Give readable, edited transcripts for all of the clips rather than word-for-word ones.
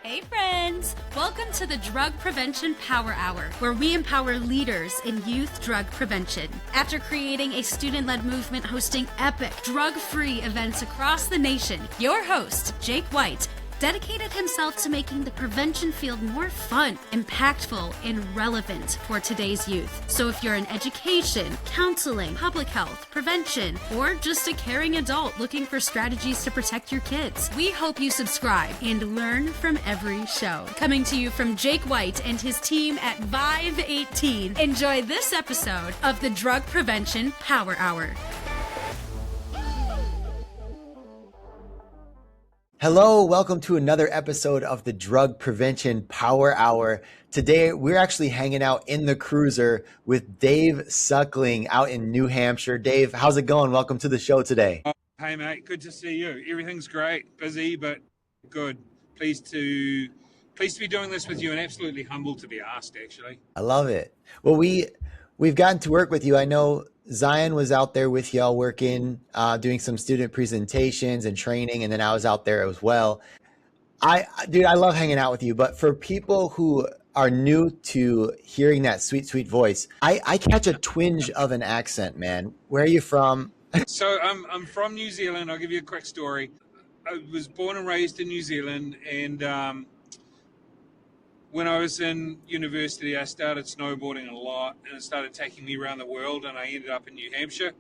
Hey friends! Welcome to the Drug Prevention Power Hour, where we empower leaders in youth drug prevention. After creating a student-led movement hosting epic, drug-free events across the nation, your host, Jake White, dedicated himself to making the prevention field more fun, impactful, and relevant for today's youth. So if you're in education, counseling, public health, prevention, or just a caring adult looking for strategies to protect your kids, we hope you subscribe and learn from every show. Coming to you from Jake White and his team at Vive 18, enjoy this episode of the Drug Prevention Power Hour. Hello, welcome to another episode of the Drug Prevention Power Hour. Today, we're actually hanging out in the cruiser with Dave Suckling out in New Hampshire. Dave, how's it going? Welcome to the show today. Hey, mate. Good to see you. Everything's great. Busy, but good. Pleased to be doing this with you and absolutely humbled to be asked, actually. I love it. Well, we've gotten to work with you. I know Zion was out there with y'all working, doing some student presentations and training, and then I was out there as well. I love hanging out with you, but for people who are new to hearing that sweet, sweet voice, I catch a twinge of an accent, man. Where are you from? So I'm from New Zealand. I'll give you a quick story. I was born and raised in New Zealand, and when I was in university, I started snowboarding a lot, and it started taking me around the world, and I ended up in New Hampshire,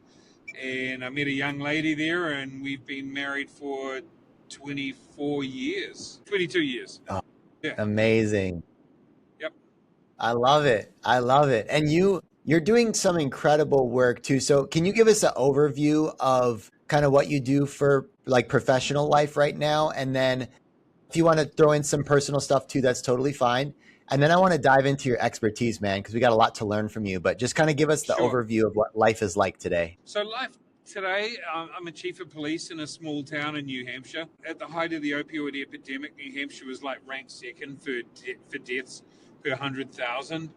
and I met a young lady there, and we've been married for 22 years. Oh, Yeah. amazing. Yep. I love it. And you're doing some incredible work too. So can you give us an overview of kind of what you do for like professional life right now? And then if you want to throw in some personal stuff too, that's totally fine. And then I want to dive into your expertise, man, because we got a lot to learn from you. But just kind of give us the Sure. overview of what life is like today. So life today, I'm a chief of police in a small town in New Hampshire. At the height of the opioid epidemic, New Hampshire was like ranked second for deaths per 100,000.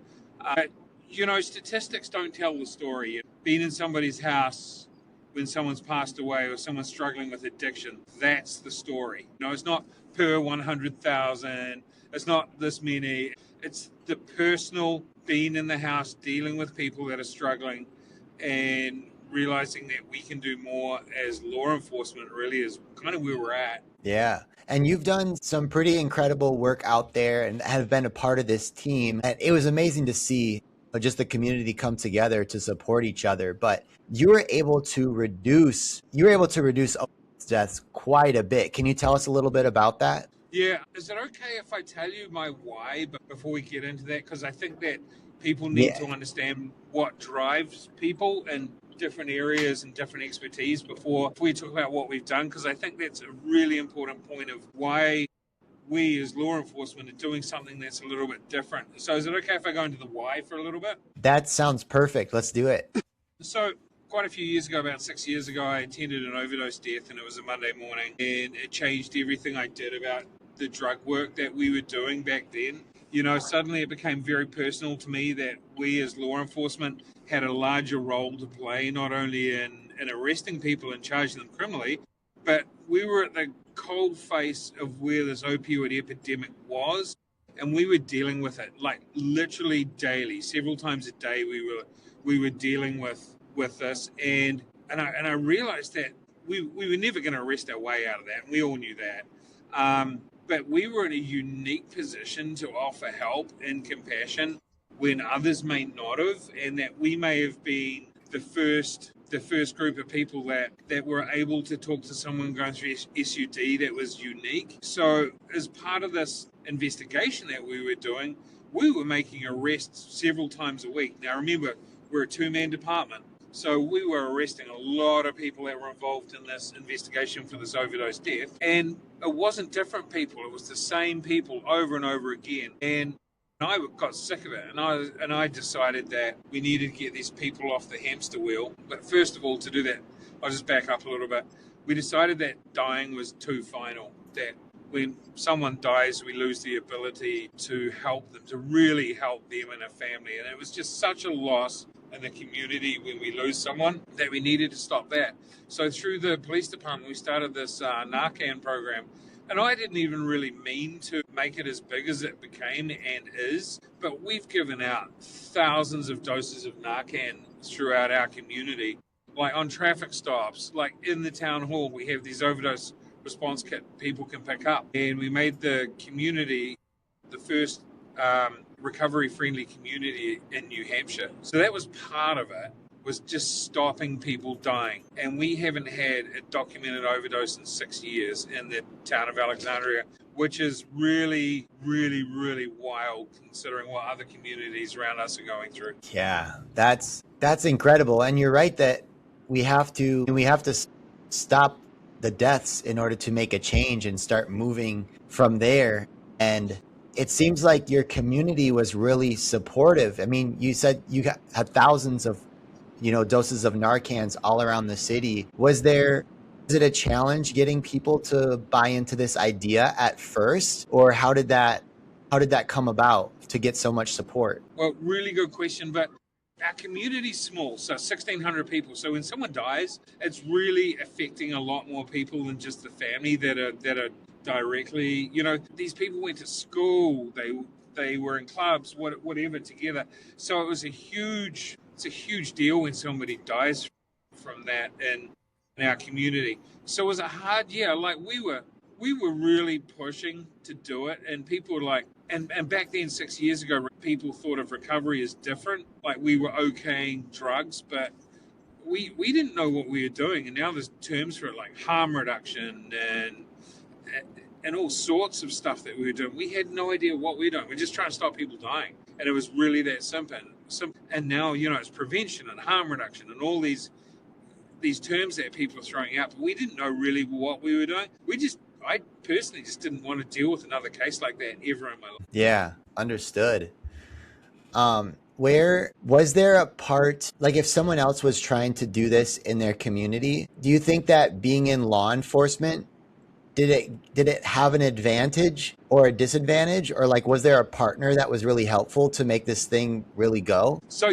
Statistics don't tell the story. Being in somebody's house when someone's passed away or someone's struggling with addiction, that's the story. It's not per 100,000. It's not this many. It's the personal being in the house, dealing with people that are struggling and realizing that we can do more as law enforcement really is kind of where we're at. Yeah. And you've done some pretty incredible work out there and have been a part of this team. And it was amazing to see just the community come together to support each other. But you were able to reduce deaths quite a bit. Can you tell us a little bit about that? Yeah. Is it okay if I tell you my why before we get into that? Because I think that people need to understand what drives people in different areas and different expertise before we talk about what we've done. Because I think that's a really important point of why we as law enforcement are doing something that's a little bit different. So is it okay if I go into the why for a little bit? That sounds perfect. Let's do it. So quite a few years ago, about 6 years ago, I attended an overdose death, and it was a Monday morning, and it changed everything I did about the drug work that we were doing back then. Suddenly it became very personal to me that we as law enforcement had a larger role to play, not only in arresting people and charging them criminally, but we were at the cold face of where this opioid epidemic was, and we were dealing with it like literally daily, several times a day. We were dealing with this, and I realized that we were never going to arrest our way out of that, and we all knew that. But we were in a unique position to offer help and compassion when others may not have, and that we may have been the first group of people that were able to talk to someone going through SUD that was unique. So as part of this investigation that we were doing, we were making arrests several times a week. Now remember, we're a two-man department. So we were arresting a lot of people that were involved in this investigation for this overdose death. And it wasn't different people. It was the same people over and over again. And I got sick of it, and I decided that we needed to get these people off the hamster wheel. But first of all, to do that, I'll just back up a little bit. We decided that dying was too final, that when someone dies, we lose the ability to help them, to really help them and a family. And it was just such a loss in the community when we lose someone that we needed to stop that. So through the police department, we started this Narcan program And I didn't even really mean to make it as big as it became and is, but we've given out thousands of doses of Narcan throughout our community, like on traffic stops, like in the town hall, we have these overdose response kit people can pick up. And we made the community the first recovery-friendly community in New Hampshire. So that was part of it, was just stopping people dying. And we haven't had a documented overdose in 6 years in the town of Alexandria, which is really, really, really wild considering what other communities around us are going through. Yeah, that's incredible. And you're right that we have to stop the deaths in order to make a change and start moving from there. And it seems like your community was really supportive. I mean, you said you had thousands of, doses of Narcans all around the city. Was it a challenge getting people to buy into this idea at first, or how did that come about to get so much support? Well, really good question, but our community's small, so 1,600 people. So when someone dies, it's really affecting a lot more people than just the family that are directly. These people went to school, they were in clubs, whatever, together. So it was a huge deal when somebody dies from that in our community. So was it hard? Yeah, like we were really pushing to do it, and people were like, and back then 6 years ago, people thought of recovery as different. Like we were okaying drugs, but we didn't know what we were doing. And now there's terms for it, like harm reduction and all sorts of stuff that we were doing. We had no idea what we were doing. We're just trying to stop people dying, and it was really that simple. And now it's prevention and harm reduction and all these terms that people are throwing out. But we didn't know really what we were doing. I personally just didn't want to deal with another case like that ever in my life. Yeah, understood. Where was there a part, like if someone else was trying to do this in their community, do you think that being in law enforcement, did it have an advantage or a disadvantage, or like was there a partner that was really helpful to make this thing really go? So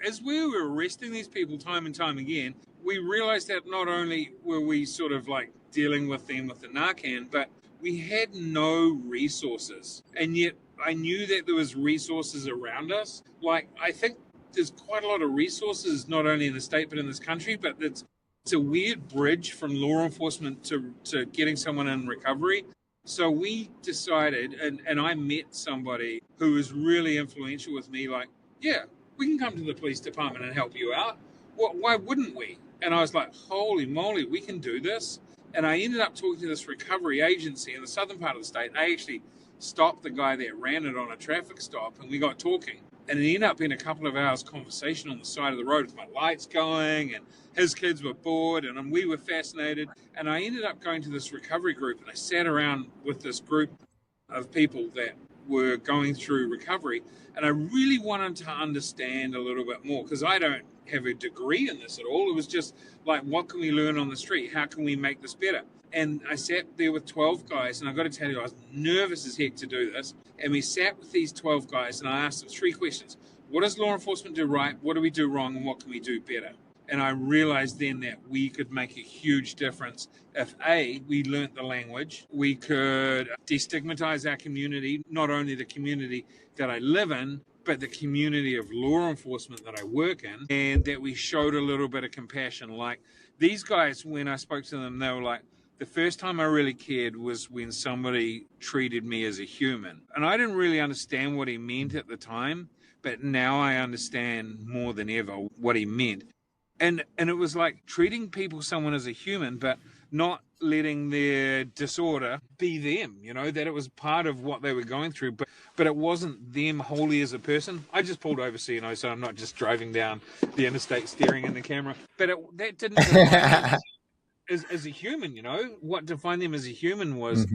as we were arresting these people time and time again, we realized that not only were we sort of like dealing with them with the Narcan, but we had no resources. And yet I knew that there was resources around us. Like I think there's quite a lot of resources, not only in the state, but in this country, but it's a weird bridge from law enforcement to getting someone in recovery. So we decided, and I met somebody who was really influential with me, like, yeah, we can come to the police department and help you out. Why wouldn't we? And I was like, holy moly, we can do this. And I ended up talking to this recovery agency in the southern part of the state. And I actually stopped the guy that ran it on a traffic stop, and we got talking. And it ended up being a couple of hours conversation on the side of the road with my lights going, and his kids were bored, and we were fascinated. And I ended up going to this recovery group, and I sat around with this group of people that were going through recovery. And I really wanted to understand a little bit more, because I don't have a degree in this at all. It was just like, what can we learn on the street? How can we make this better? And I sat there with 12 guys, and I got to tell you, I was nervous as heck to do this. And we sat with these 12 guys, and I asked them 3 questions. What does law enforcement do right? What do we do wrong? And what can we do better? And I realized then that we could make a huge difference if we learnt the language. We could destigmatize our community, not only the community that I live in, but the community of law enforcement that I work in, and that we showed a little bit of compassion. Like these guys, when I spoke to them, they were like, the first time I really cared was when somebody treated me as a human. And I didn't really understand what he meant at the time, but now I understand more than ever what he meant. And it was like treating someone as a human, but not letting their disorder be them, that it was part of what they were going through, but it wasn't them wholly as a person. I just pulled over, so I'm not just driving down the interstate staring in the camera. But that didn't define them as a human, What defined them as a human was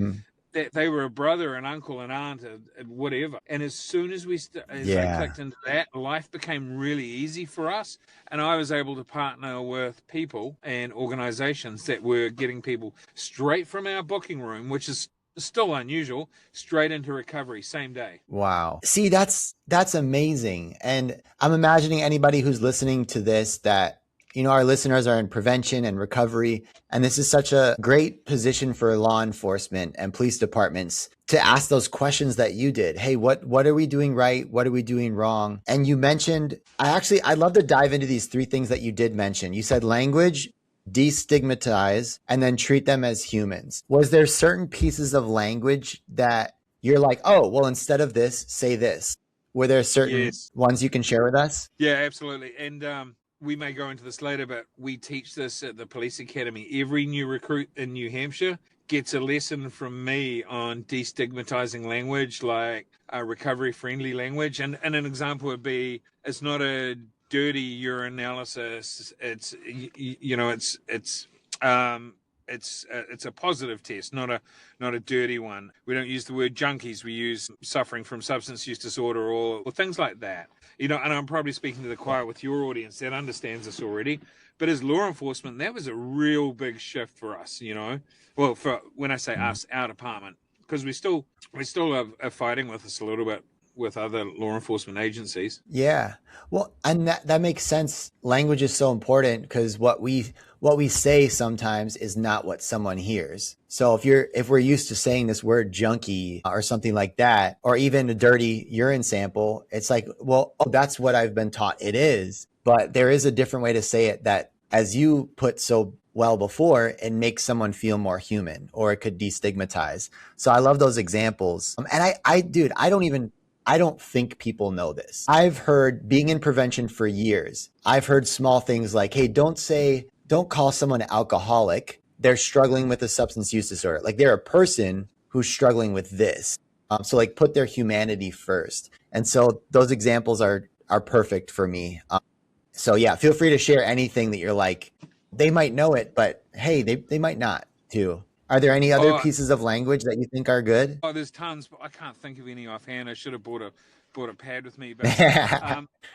that they were a brother, an uncle, an aunt, whatever. And as soon as I clicked into that, life became really easy for us. And I was able to partner with people and organizations that were getting people straight from our booking room, which is still unusual, straight into recovery same day. Wow. See, that's amazing. And I'm imagining anybody who's listening to this that our listeners are in prevention and recovery, and this is such a great position for law enforcement and police departments to ask those questions that you did. Hey, what are we doing right? What are we doing wrong? And you mentioned, I'd love to dive into these three things that you did mention. You said language, destigmatize, and then treat them as humans. Was there certain pieces of language that you're like, oh, well, instead of this, say this? Were there certain ones you can share with us? Yeah, absolutely. And we may go into this later, but we teach this at the police academy. Every new recruit in New Hampshire gets a lesson from me on destigmatizing language, like recovery-friendly language. And an example would be, it's not a dirty urinalysis. It's a positive test, not a dirty one. We don't use the word junkies. We use suffering from substance use disorder or things like that. And I'm probably speaking to the choir with your audience that understands this already. But as law enforcement, that was a real big shift for us, Well, for when I say us, our department, because we still are fighting with this a little bit with other law enforcement agencies. Yeah. Well, and that makes sense. Language is so important because what we say sometimes is not what someone hears. So if we're used to saying this word junkie or something like that, or even a dirty urine sample, it's like, well, that's what I've been taught it is. But there is a different way to say it that, as you put so well before, it makes someone feel more human, or it could destigmatize. So I love those examples. And I don't think people know this. I've heard, being in prevention for years, I've heard small things like, hey, don't call someone an alcoholic. They're struggling with a substance use disorder. Like, they're a person who's struggling with this. So like, put their humanity first. And so those examples are perfect for me. So yeah, feel free to share anything that you're like, they might know it, but hey, they might not too. Are there any other pieces of language that you think are good? Oh, there's tons, but I can't think of any offhand. I should have brought a pad with me. But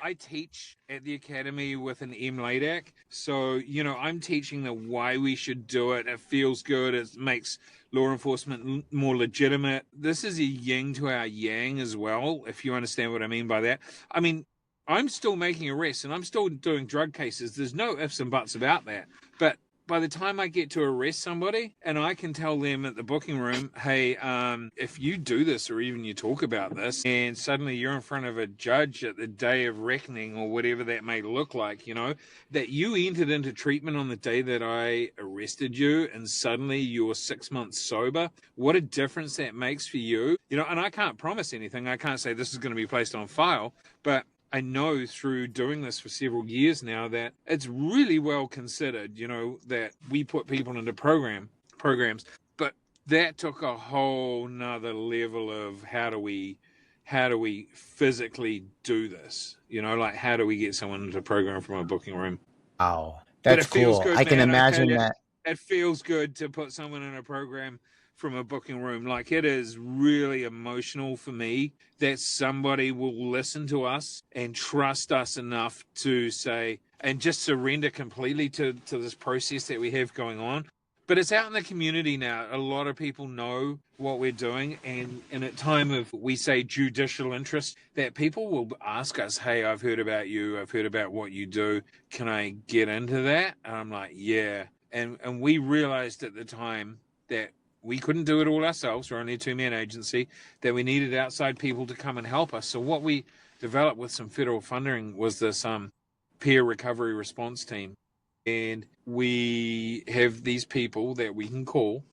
I teach at the academy with an MLADAC. So, I'm teaching the why we should do it. It feels good. It makes law enforcement more legitimate. This is a yin to our yang as well, if you understand what I mean by that. I mean, I'm still making arrests and I'm still doing drug cases. There's no ifs and buts about that. But by the time I get to arrest somebody and I can tell them at the booking room, hey, if you do this or even you talk about this and suddenly you're in front of a judge at the day of reckoning or whatever that may look like, that you entered into treatment on the day that I arrested you and suddenly you're 6 months sober, what a difference that makes for you. And I can't promise anything. I can't say this is going to be placed on file, but I know through doing this for several years now that it's really well considered, that we put people into programs, but that took a whole nother level of how do we physically do this? Like, how do we get someone into a program from a booking room? Wow, that's cool. Good, I can imagine that. It feels good to put someone in a program from a booking room. Like, it is really emotional for me that somebody will listen to us and trust us enough to say, and just surrender completely to this process that we have going on. But it's out in the community now. A lot of people know what we're doing. And at time of, we say, judicial interest, that people will ask us, hey, I've heard about you. I've heard about what you do. Can I get into that? And I'm like, yeah. And we realized at the time that we couldn't do it all ourselves. We're only a two-man agency, that we needed outside people to come and help us. So what we developed with some federal funding was this peer recovery response team. And we have these people that we can call.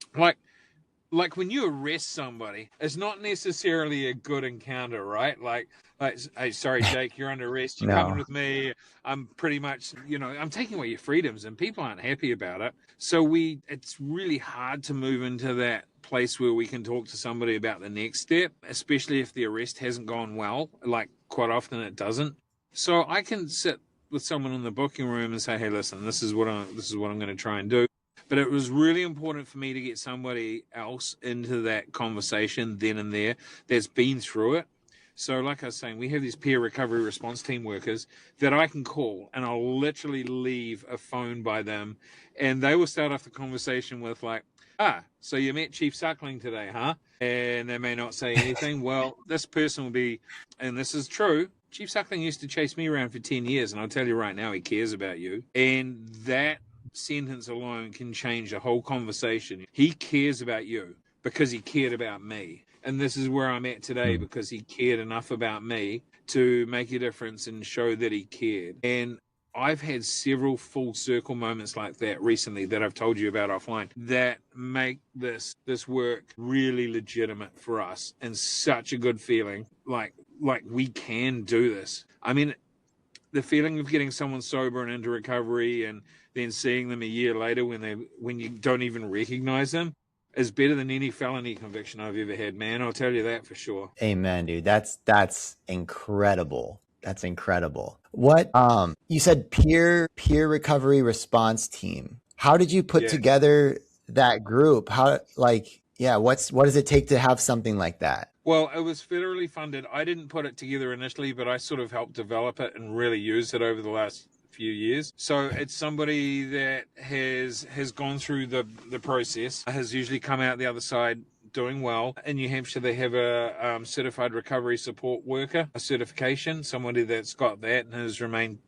Like when you arrest somebody, it's not necessarily a good encounter, right? Like, hey, sorry, Jake, you're under arrest. You're coming with me. I'm pretty much, I'm taking away your freedoms, and people aren't happy about it. So it's really hard to move into that place where we can talk to somebody about the next step, especially if the arrest hasn't gone well. Like, quite often it doesn't. So I can sit with someone in the booking room and say, hey, listen, this is what I'm going to try and do. But it was really important for me to get somebody else into that conversation then and there that's been through it. So like I was saying, we have these peer recovery response team workers that I can call, and I'll literally leave a phone by them, and they will start off the conversation with like, so you met Chief Suckling today, huh? And they may not say anything. Well, this person will be, and this is true, Chief Suckling used to chase me around for 10 years, and I'll tell you right now, he cares about you. And that sentence alone can change the whole conversation. He cares about you because he cared about me. And this is where I'm at today because he cared enough about me to make a difference and show that he cared. And I've had several full circle moments like that recently that I've told you about offline that make this work really legitimate for us and such a good feeling. Like we can do this. I mean, the feeling of getting someone sober and into recovery and then seeing them a year later when you don't even recognize them is better than any felony conviction I've ever had, man. I'll tell you that for sure. Amen, dude. That's incredible. That's incredible. What you said peer recovery response team. How did you put together that group? How what does it take to have something like that? Well, it was federally funded. I didn't put it together initially, but I sort of helped develop it and really use it over the last few years. So it's somebody that has gone through the process, has usually come out the other side doing well. In New Hampshire, they have a certified recovery support worker, a certification, somebody that's got that and has remained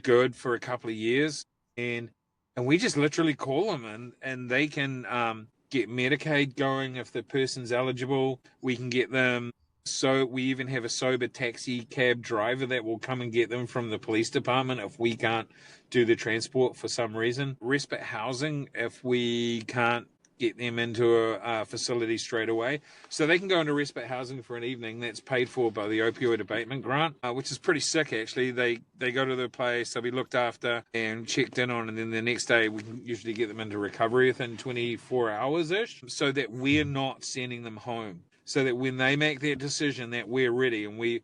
good for a couple of years. And we just literally call them and they can get Medicaid going if the person's eligible. We can get them. So we even have a sober taxi cab driver that will come and get them from the police department if we can't do the transport for some reason. Respite housing if we can't get them into a facility straight away. So they can go into respite housing for an evening that's paid for by the Opioid abatement grant, which is pretty sick, actually. They go to the place, they'll be looked after and checked in on, and then the next day we can usually get them into recovery within 24 hours-ish so that we're not sending them home. So that when they make that decision that we're ready and we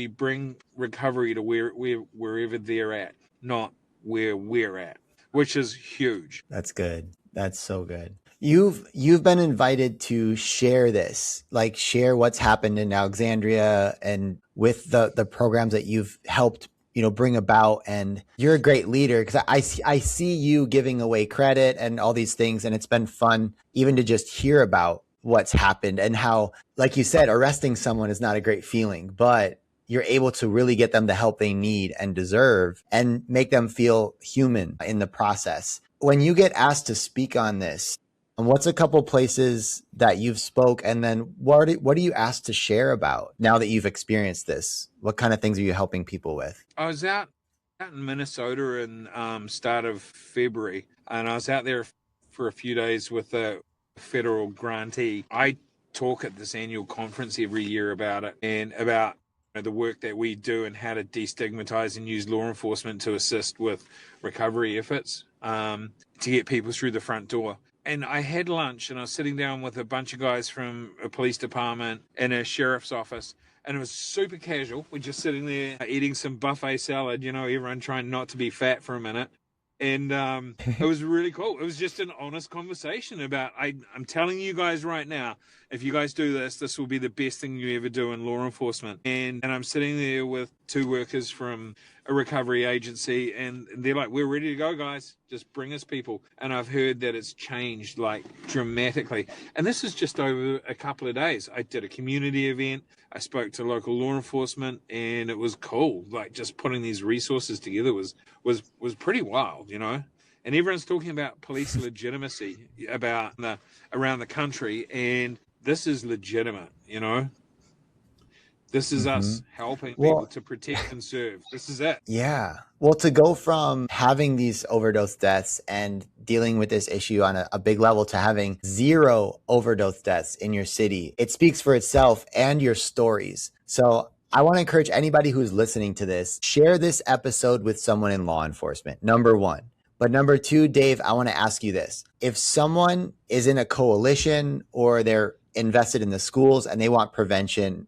bring recovery to wherever they're at, not where we're at, which is huge. That's good. That's so good. You've been invited to share this, like share what's happened in Alexandria and with the programs that you've helped, bring about. And you're a great leader because I see you giving away credit and all these things. And it's been fun even to just hear about what's happened and how, like you said, arresting someone is not a great feeling, but you're able to really get them the help they need and deserve and make them feel human in the process. When you get asked to speak on this, what's a couple places that you've spoke, and then what are you asked to share about now that you've experienced this? What kind of things are you helping people with? I was out in Minnesota in start of February, and I was out there for a few days with a federal grantee. I talk at this annual conference every year about it and about the work that we do and how to destigmatize and use law enforcement to assist with recovery efforts to get people through the front door. And I had lunch and I was sitting down with a bunch of guys from a police department and a sheriff's office. And it was super casual. We're just sitting there eating some buffet salad, everyone trying not to be fat for a minute. And it was really cool. It was just an honest conversation about, I'm telling you guys right now, if you guys do this, this will be the best thing you ever do in law enforcement. And I'm sitting there with two workers from a recovery agency, and they're like, we're ready to go, guys. Just bring us people. And I've heard that it's changed like dramatically. And this is just over a couple of days. I did a community event. I spoke to local law enforcement, and it was cool. Like just putting these resources together was pretty wild, And everyone's talking about police legitimacy around the country, and this is legitimate, This is us helping people to protect and serve. This is it. Yeah. Well, to go from having these overdose deaths and dealing with this issue on a big level to having 0 overdose deaths in your city, it speaks for itself and your stories. So I want to encourage anybody who's listening to this, share this episode with someone in law enforcement, number one. But number two, Dave, I want to ask you this. If someone is in a coalition or they're invested in the schools and they want prevention,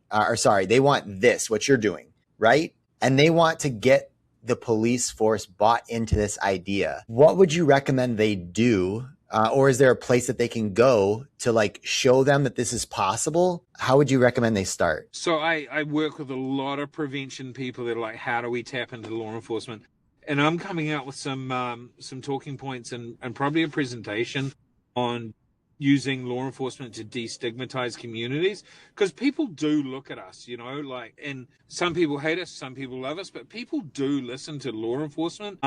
they want this, what you're doing, right? And they want to get the police force bought into this idea, what would you recommend they do? Or is there a place that they can go to show them that this is possible? How would you recommend they start? So I work with a lot of prevention people that are like, how do we tap into law enforcement? And I'm coming out with some talking points and probably a presentation on using law enforcement to destigmatize communities, because people do look at us, and some people hate us, some people love us, but people do listen to law enforcement.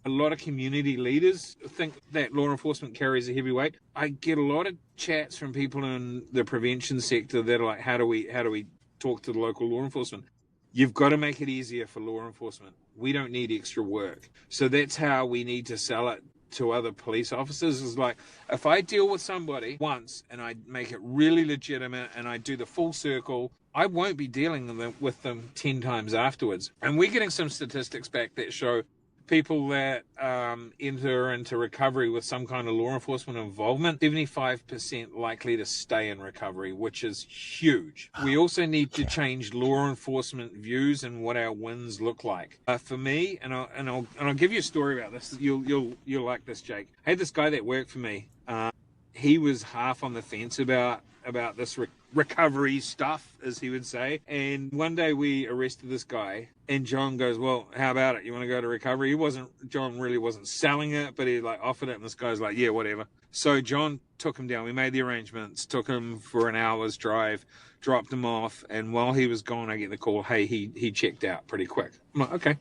A lot of community leaders think that law enforcement carries a heavy weight. I get a lot of chats from people in the prevention sector that are like, how do we talk to the local law enforcement? You've got to make it easier for law enforcement. We don't need extra work. So that's how we need to sell it to other police officers. Is like, if I deal with somebody once and I make it really legitimate and I do the full circle, I won't be dealing with them 10 times afterwards. And we're getting some statistics back that show people that enter into recovery with some kind of law enforcement involvement, 75% likely to stay in recovery, which is huge. We also need to change law enforcement views and what our wins look like. For me, and I'll give you a story about this. You'll like this, Jake. I had this guy that worked for me. He was half on the fence about this recovery stuff, as he would say. And one day we arrested this guy, and John goes, well, how about it? You want to go to recovery? John really wasn't selling it, but he like offered it, and this guy's like, yeah, whatever. So John took him down. We made the arrangements, took him for an hour's drive, dropped him off, and while he was gone, I get the call, hey, he checked out pretty quick. I'm like, okay.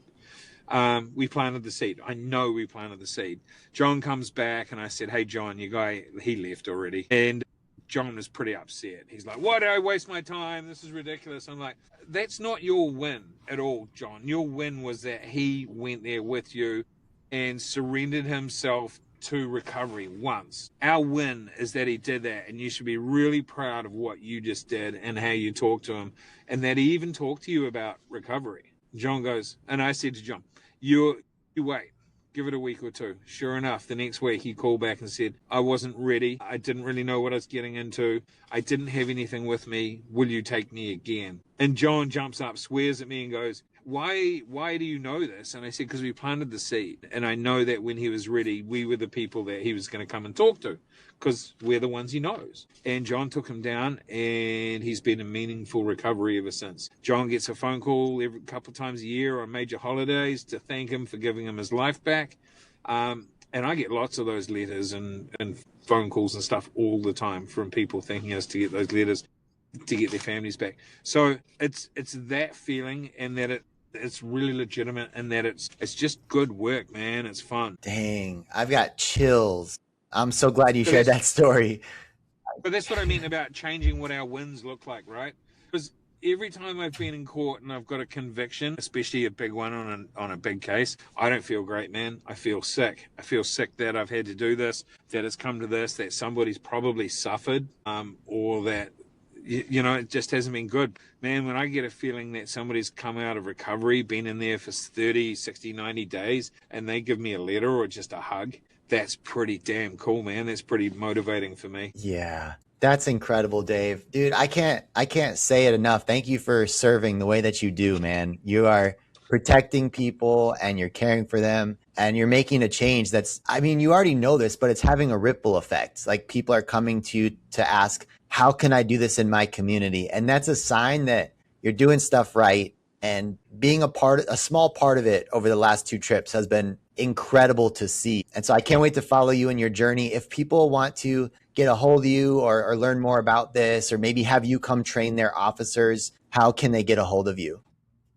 We planted the seed. I know we planted the seed. John comes back, and I said, hey, John, your guy, he left already. And John was pretty upset. He's like, why did I waste my time? This is ridiculous. I'm like, that's not your win at all, John. Your win was that he went there with you and surrendered himself to recovery once. Our win is that he did that, and you should be really proud of what you just did and how you talked to him, and that he even talked to you about recovery. John goes, and I said to John, you wait. Give it a week or two. Sure enough, the next week he called back and said, I wasn't ready. I didn't really know what I was getting into. I didn't have anything with me. Will you take me again? And John jumps up, swears at me and goes, why do you know this? And I said, because we planted the seed. And I know that when he was ready, we were the people that he was going to come and talk to, because we're the ones he knows. And John took him down, and he's been in meaningful recovery ever since. John gets a phone call every couple of times a year on major holidays to thank him for giving him his life back. And I get lots of those letters and phone calls and stuff all the time from people thanking us to get those letters to get their families back. So it's that feeling, and that it's really legitimate, and that it's just good work, man. It's fun. Dang, I've got chills. I'm so glad you shared that story. But that's what I mean about changing what our wins look like, right? Because every time I've been in court and I've got a conviction, especially a big one on a big case, I don't feel great, man. I feel sick. I feel sick that I've had to do this, that it's come to this, that somebody's probably suffered, or that, it just hasn't been good. Man, when I get a feeling that somebody's come out of recovery, been in there for 30, 60, 90 days, and they give me a letter or just a hug, that's pretty damn cool, man. That's pretty motivating for me. Yeah, that's incredible, Dave. Dude, I can't say it enough. Thank you for serving the way that you do, man. You are protecting people, and you're caring for them, and you're making a change you already know this, but it's having a ripple effect. Like, people are coming to you to ask, how can I do this in my community? And that's a sign that you're doing stuff right. And being a small part of it over the last 2 trips has been incredible to see. And so I can't wait to follow you in your journey. If people want to get a hold of you or learn more about this, or maybe have you come train their officers, how can they get a hold of you?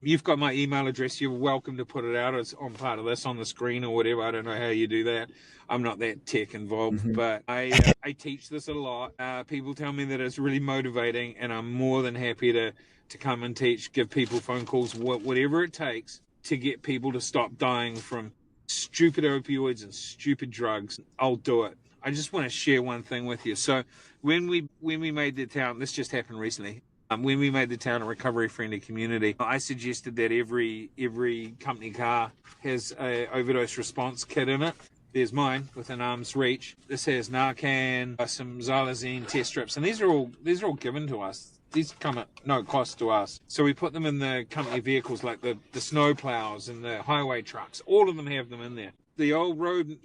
You've got my email address. You're welcome to put it out. It's on part of this on the screen or whatever. I don't know how you do that. I'm not that tech involved, but I teach this a lot. People tell me that it's really motivating, and I'm more than happy to come and teach, give people phone calls, whatever it takes to get people to stop dying from stupid opioids and stupid drugs. I'll do it. I just want to share one thing with you. So when we made the town, this just happened recently. When we made the town a recovery-friendly community, I suggested that every company car has a overdose response kit in it. There's mine within arm's reach. This has Narcan, some xylazine, test strips, and these are all given to us. These come at no cost to us. So we put them in the company vehicles, like the snow plows and the highway trucks. All of them have them in there. The old road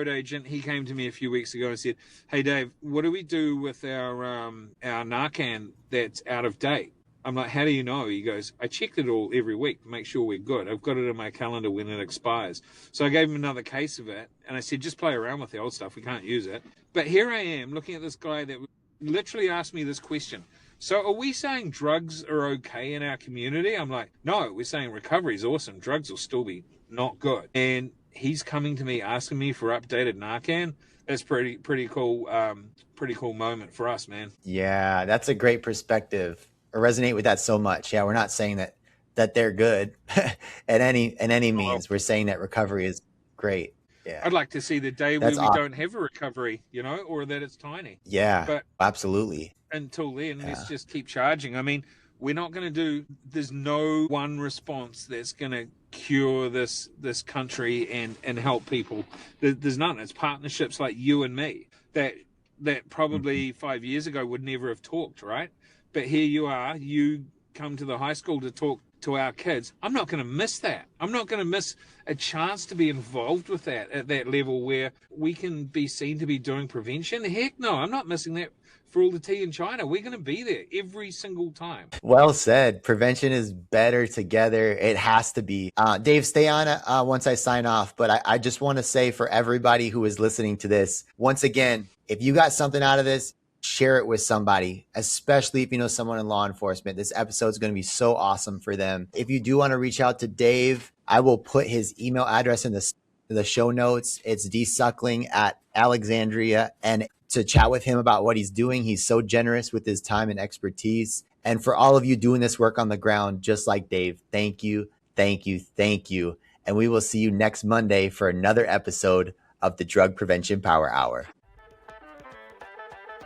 agent, he came to me a few weeks ago and said, hey, Dave, what do we do with our Narcan that's out of date? I'm like, how do you know? He goes, I checked it all every week to make sure we're good. I've got it in my calendar when it expires. So I gave him another case of it, and I said, just play around with the old stuff. We can't use it. But here I am looking at this guy that literally asked me this question. So are we saying drugs are okay in our community? I'm like, no, we're saying recovery is awesome. Drugs will still be not good. And he's coming to me asking me for updated Narcan. That's pretty cool. Pretty cool moment for us, man. Yeah, that's a great perspective. I resonate with that so much. Yeah, we're not saying that they're good at any means. We're saying that recovery is great. Yeah. I'd like to see the day That's where we awesome. don't have a recovery, or that it's tiny. Yeah, But absolutely. until then, let's just keep charging. I mean, we're not going to there's no one response that's going to cure this country and help people. There's none. It's partnerships like you and me that probably 5 years ago would never have talked, right? But here you are, you come to the high school to talk to our kids. I'm not going to miss that. I'm not going to miss a chance to be involved with that at that level where we can be seen to be doing prevention. Heck no, I'm not missing that for all the tea in China. We're going to be there every single time. Well said. Prevention is better together. It has to be. Dave, stay on once I sign off. But I just want to say for everybody who is listening to this, once again, if you got something out of this, share it with somebody, especially if you know someone in law enforcement. This episode is going to be so awesome for them. If you do want to reach out to Dave, I will put his email address in the show notes. It's dsuckling@Alexandria. And to chat with him about what he's doing, he's so generous with his time and expertise. And for all of you doing this work on the ground, just like Dave, thank you, thank you, thank you. And we will see you next Monday for another episode of the Drug Prevention Power Hour.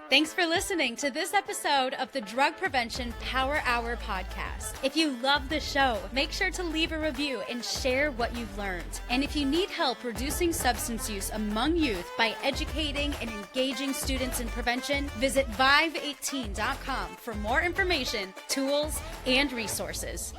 Thanks for listening to this episode of the Drug Prevention Power Hour podcast. If you love the show, make sure to leave a review and share what you've learned. And if you need help reducing substance use among youth by educating and engaging students in prevention, visit vive18.com for more information, tools, and resources.